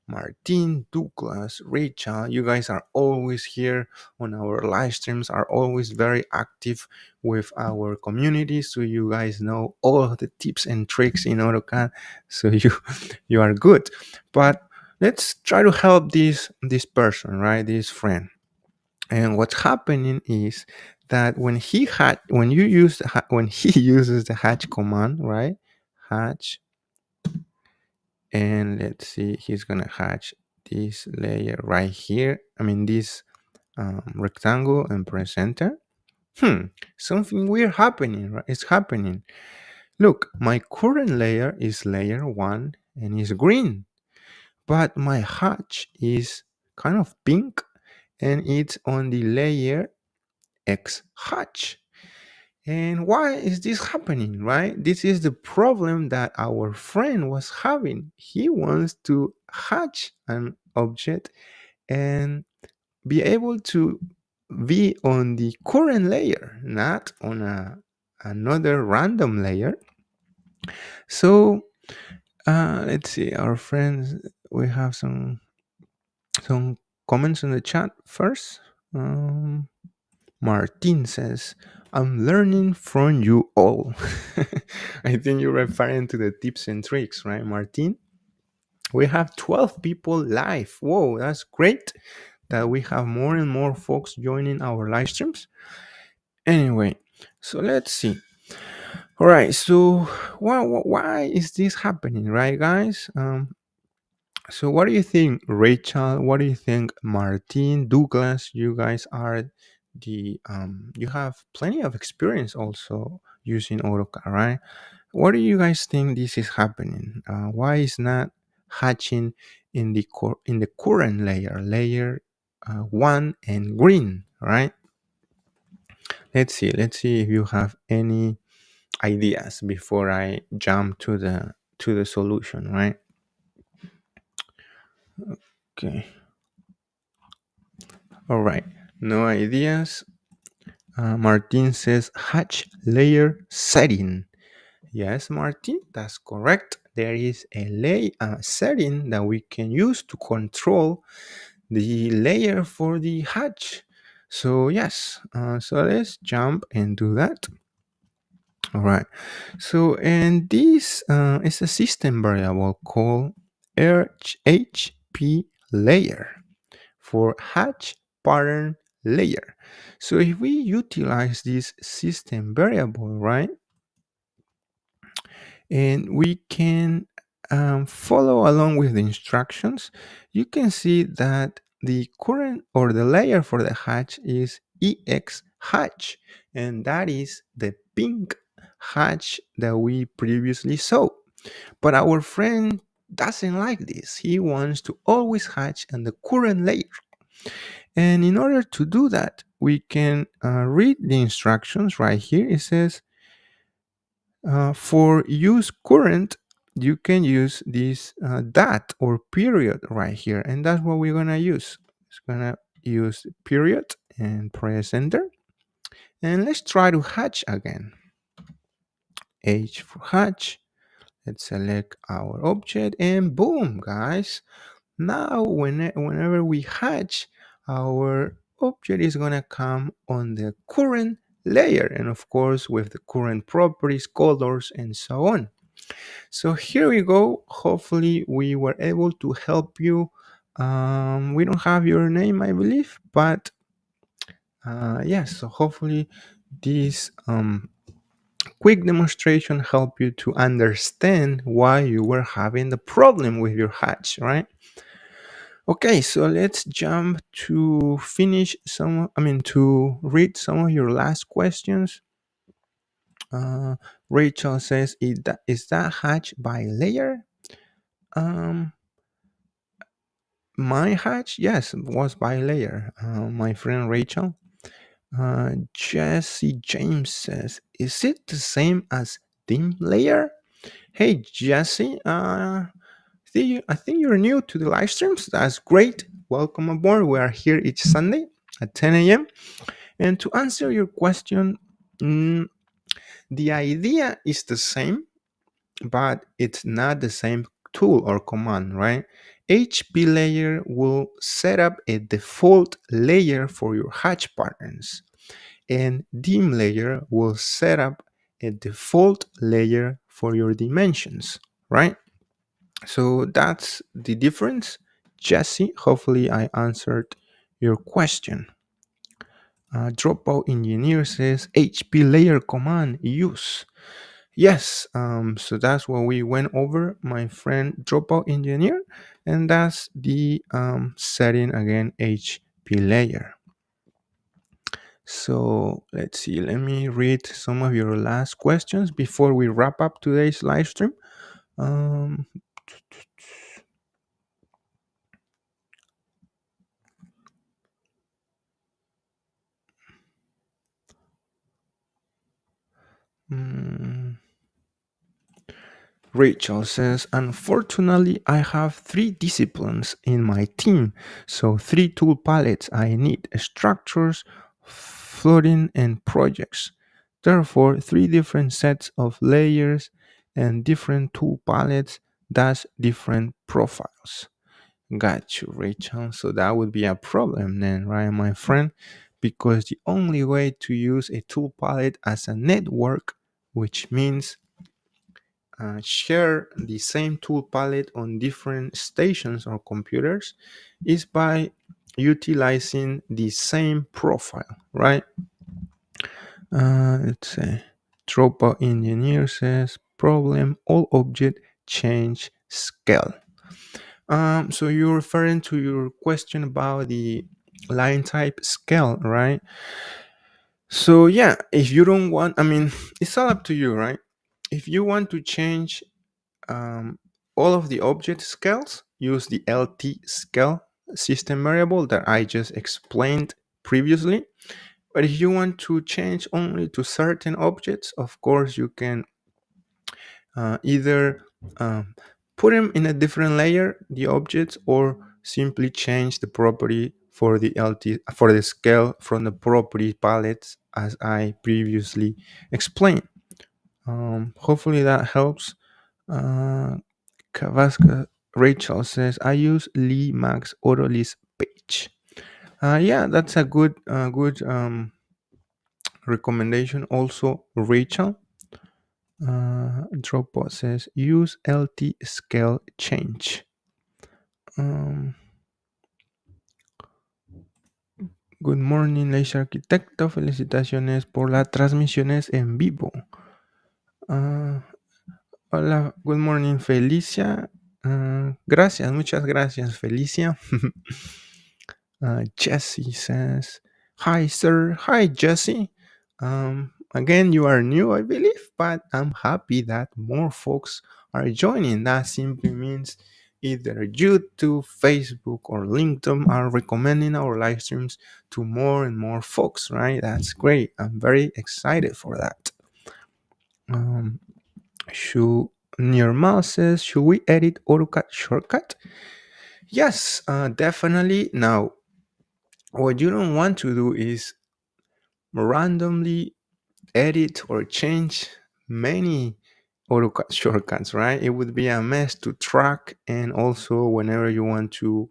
Martin, Douglas, Rachel, you guys are always here on our live streams, are always very active with our community, so you guys know all of the tips and tricks in AutoCAD, so you are good. But let's try to help this person, right, this friend. And what's happening is that when he uses the hatch command, right, hatch, and let's see, he's gonna hatch this layer right here. I mean, this rectangle and press enter. Something weird happening, right? It's happening. Look, my current layer is layer 1 and is green, but my hatch is kind of pink and it's on the layer X hatch. And why is this happening, right? This is the problem that our friend was having. He wants to hatch an object and be able to be on the current layer, not on another random layer. So let's see, our friends, we have some comments in the chat first. Martin says, I'm learning from you all. I think you're referring to the tips and tricks, right, Martin? We have 12 people live. Whoa, that's great that we have more and more folks joining our live streams. Anyway, so let's see. All right, so why is this happening, right, guys? So what do you think, Rachel? What do you think, Martin, Douglas? You guys are you have plenty of experience also using AutoCAD, right? What do you guys think this is happening? Why is not hatching in the current layer 1 and green, right? Let's see if you have any ideas before I jump to the solution, right? Okay. All right. No ideas. Martin says hatch layer setting. Yes, Martin, that's correct. There is a setting that we can use to control the layer for the hatch. So yes, so let's jump and do that. All right. So and this is a system variable called HP layer for hatch pattern layer. So if we utilize this system variable, right, and we can follow along with the instructions, you can see that the current or the layer for the hatch is EX hatch, and that is the pink hatch that we previously saw. But our friend doesn't like this. He wants to always hatch on the current layer. And in order to do that, we can read the instructions right here. It says, for use current, you can use this dot or period right here. And that's what we're going to use. It's going to use period and press enter. And let's try to hatch again. H for hatch. Let's select our object and boom, guys. Now, whenever we hatch, our object is going to come on the current layer, and of course with the current properties, colors, and so on. So here we go. Hopefully we were able to help you. We don't have your name, I believe, but yes, so hopefully this quick demonstration helped you to understand why you were having the problem with your hatch, right? Okay, so let's jump to to read some of your last questions. Rachel says, is that hatch by layer? My hatch, yes, was by layer. My friend Rachel. Jesse James says, is it the same as dim layer? Hey, Jesse, I think you're new to the live streams. That's great. Welcome aboard. We are here each Sunday at 10 a.m. And to answer your question, the idea is the same, but it's not the same tool or command, right? HP layer will set up a default layer for your hatch patterns, and dim layer will set up a default layer for your dimensions, right? So that's the difference. Jesse, hopefully I answered your question. Dropout engineer says HP layer command use. Yes, so that's what we went over, my friend Dropout Engineer, and that's the setting again HP layer. So let's see, let me read some of your last questions before we wrap up today's live stream. Um, mm, Rachel says, unfortunately, I have three disciplines in my team. So, three tool palettes I need: structures, flooding, and projects. Therefore, three different sets of layers and different tool palettes, that's different profiles. Got you, Rachel. So, that would be a problem then, right, my friend? Because the only way to use a tool palette as a network, which means share the same tool palette on different stations or computers, is by utilizing the same profile, right? Let's say Tropa Engineer says problem all object change scale. So you're referring to your question about the line type scale, right? So yeah, if you don't want, I mean, it's all up to you, right? If you want to change um, all of the object scales, use the LT scale system variable that I just explained previously. But if you want to change only to certain objects, of course, you can either um, put them in a different layer, the objects, or simply change the property for the LT for the scale from the property palettes as I previously explained. Hopefully that helps. Uh, Kavaska Rachel says, I use Lee Max Autolist page. Yeah, that's a good recommendation. Also, Rachel Dropbot says, use LT scale change. Um, Good morning, Leisha Arquitecto. Felicitaciones por las transmisiones en vivo. Ah, Hola, good morning, Felicia. Gracias, muchas gracias, Felicia. Jesse says, hi, sir. Hi, Jesse. Again, you are new, I believe, but I'm happy that more folks are joining. That simply means either YouTube, Facebook, or LinkedIn are recommending our live streams to more and more folks, right? That's great. I'm very excited for that. Um, should Nirmal says, should we edit AutoCAD shortcut? Yes, definitely. Now, what you don't want to do is randomly edit or change many AutoCAD shortcuts, right? It would be a mess to track, and also whenever you want to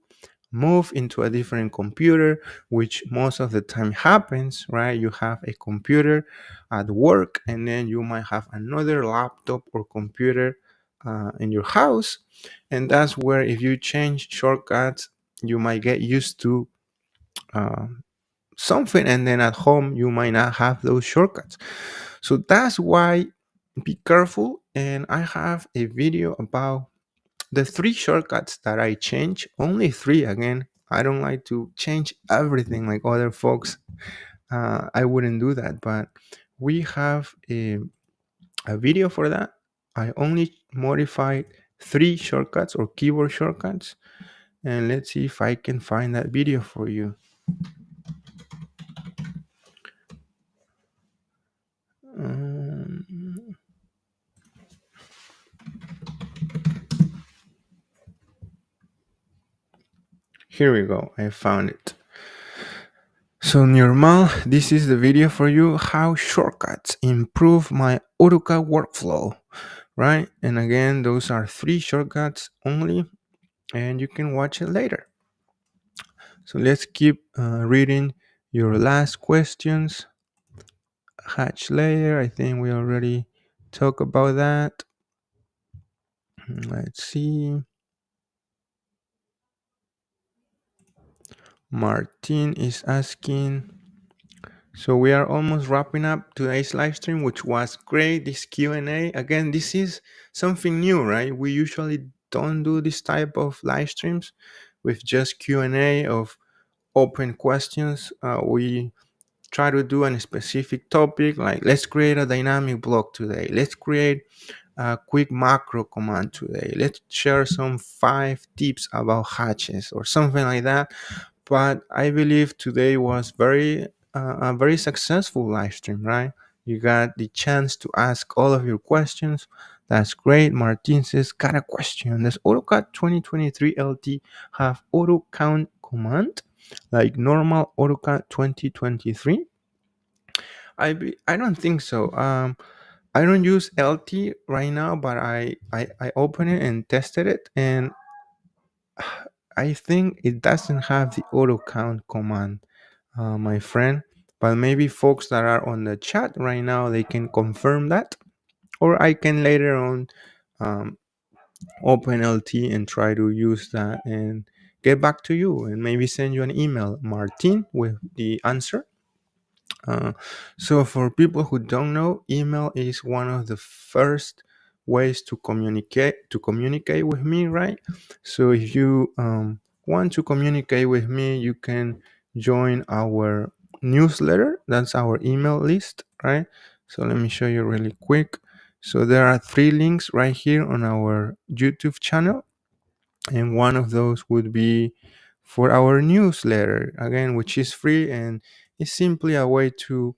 move into a different computer, which most of the time happens, right? You have a computer at work, and then you might have another laptop or computer in your house, and that's where if you change shortcuts, you might get used to uh, something, and then at home you might not have those shortcuts. So that's why be careful, and I have a video about the three shortcuts that I change. Only three, again. I don't like to change everything like other folks. I wouldn't do that, but we have a video for that. I only modified three shortcuts or keyboard shortcuts, and let's see if I can find that video for you. Um, Here we go. I found it. So Nirmal, this is the video for you, how shortcuts improve my AutoCAD workflow, right? And again, those are three shortcuts only, and you can watch it later. So let's keep reading your last questions. Hatch layer, I think we already talked about that. Let's see. Martin is asking, So we are almost wrapping up today's live stream, which was great. This Q&A, again, this is something new, right? We usually don't do this type of live streams with just Q&A of open questions. We try to do a specific topic, like let's create a dynamic block today. Let's create a quick macro command today. Let's share some 5 tips about hatches or something like that. But I believe today was a very successful live stream, right? You got the chance to ask all of your questions. That's great. Martin says, got a question. Does AutoCAD 2023 LT have auto count command like normal AutoCAD 2023? I don't think so. I don't use LT right now, but I opened it and tested it, and I think it doesn't have the auto count command, my friend. But maybe folks that are on the chat right now, they can confirm that, or I can later on um, open LT and try to use that and get back to you and maybe send you an email, Martin, with the answer. Uh, so for people who don't know, email is one of the first ways to communicate with me, right? So if you want to communicate with me, you can join our newsletter. That's our email list, right? So let me show you really quick. So there are 3 links right here on our YouTube channel, and one of those would be for our newsletter, again, which is free and it's simply a way to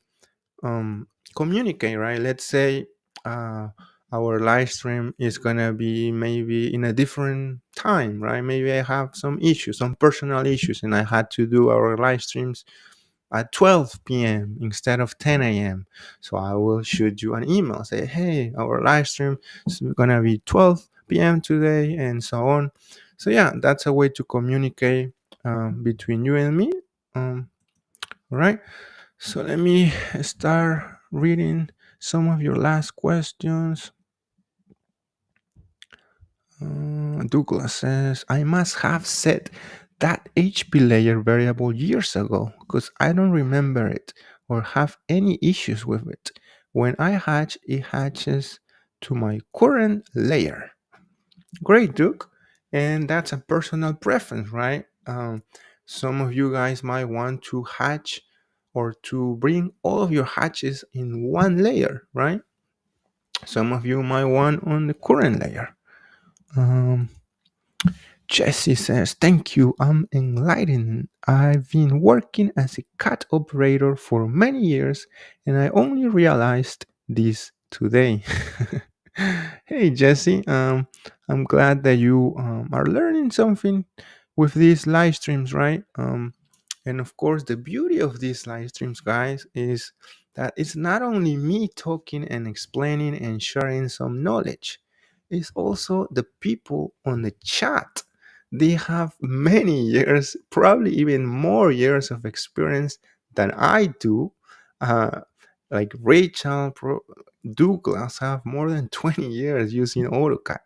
communicate, right? Let's say uh, our live stream is gonna be maybe in a different time, right? Maybe I have some issues, some personal issues, and I had to do our live streams at 12 p.m. instead of 10 a.m. So I will shoot you an email, say, hey, our live stream is gonna be 12 p.m. today, and so on. So yeah, that's a way to communicate between you and me. All right. So let me start reading some of your last questions. Douglas says, I must have set that HP layer variable years ago because I don't remember it or have any issues with it. When I hatch, it hatches to my current layer. Great, Duke. And that's a personal preference, right? Some of you guys might want to hatch or to bring all of your hatches in one layer, right? Some of you might want on the current layer. Um, Jesse says, thank you, I'm enlightened. I've been working as a CAD operator for many years and I only realized this today. Hey, Jesse, I'm glad that you are learning something with these live streams, right? And of course, the beauty of these live streams, guys, is that it's not only me talking and explaining and sharing some knowledge, it's also the people on the chat. They have many years, probably even more years of experience than I do. Uh, like Rachel, Douglas have more than 20 years using AutoCAD.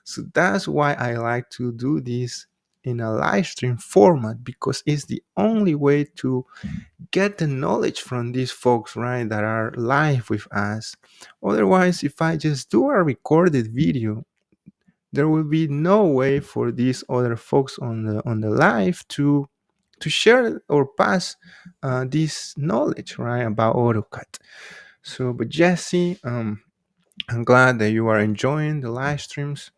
So that's why I like to do this in a live stream format, because it's the only way to get the knowledge from these folks, right, that are live with us. Otherwise, if I just do a recorded video, there will be no way for these other folks on the live to share or pass this knowledge, right, about AutoCAD. So, but Jesse, I'm glad that you are enjoying the live streams.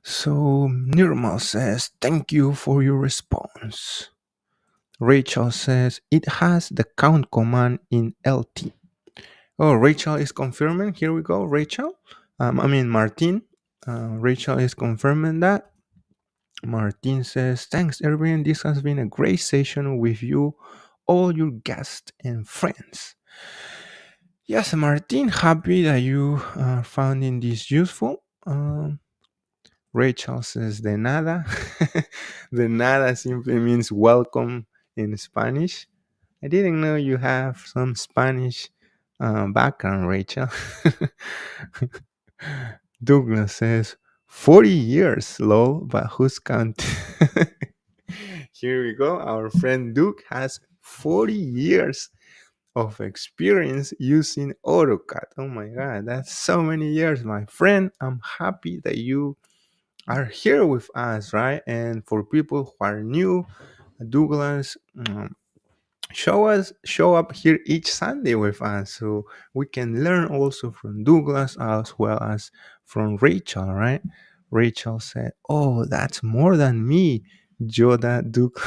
So Nirmal says, thank you for your response. Rachel says, it has the count command in LT. Oh, Rachel is confirming. Here we go, Rachel. Martin. Rachel is confirming that. Martin says, thanks, Irving. This has been a great session with you, all your guests and friends. Yes, Martin, happy that you are finding this useful. Rachel says, de nada. De nada simply means welcome in Spanish. I didn't know you have some Spanish background, Rachel. Douglas says, 40 years, lol, but who's counting? Here we go. Our friend Duke has 40 years of experience using AutoCAD. Oh my God, that's so many years, my friend. I'm happy that you are here with us, right? And for people who are new, Douglas, show up here each Sunday with us so we can learn also from Douglas as well as from Rachel, right? Rachel said, "Oh, that's more than me, Joda Duke."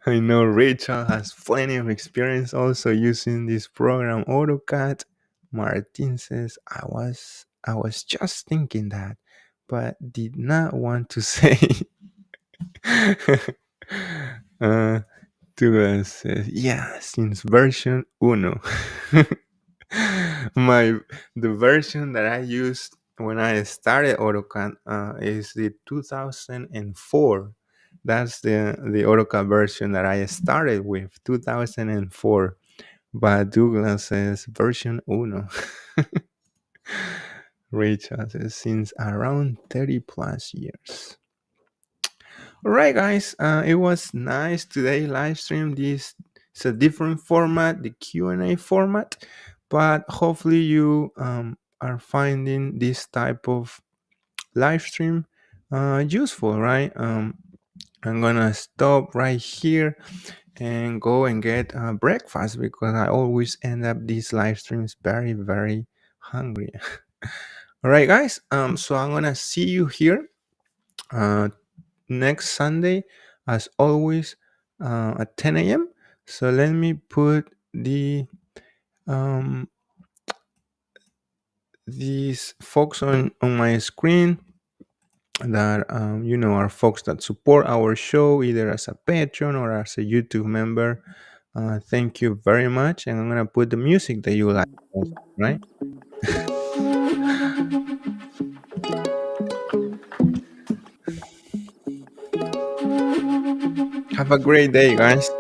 I know Rachel has plenty of experience also using this program AutoCAD. Martin says, I was just thinking that, but did not want to say." uh, Douglas says, "Yeah, since version uno." My the version that I used when I started AutoCAD is the 2004. That's the AutoCAD version that I started with, 2004. But Douglas says version uno. Rachel says since around 30 plus years. All right, guys. It was nice today live stream. This is a different format, the Q&A format, but hopefully you are finding this type of live stream useful, right? I'm gonna stop right here and go and get breakfast because I always end up these live streams very, very hungry. All right, guys. So I'm gonna see you here uh, next Sunday, as always, at 10 a.m. So let me put um, these folks on my screen that are folks that support our show either as a patron or as a YouTube member. Thank you very much, and I'm gonna put the music that you like, also, right? Have a great day, guys.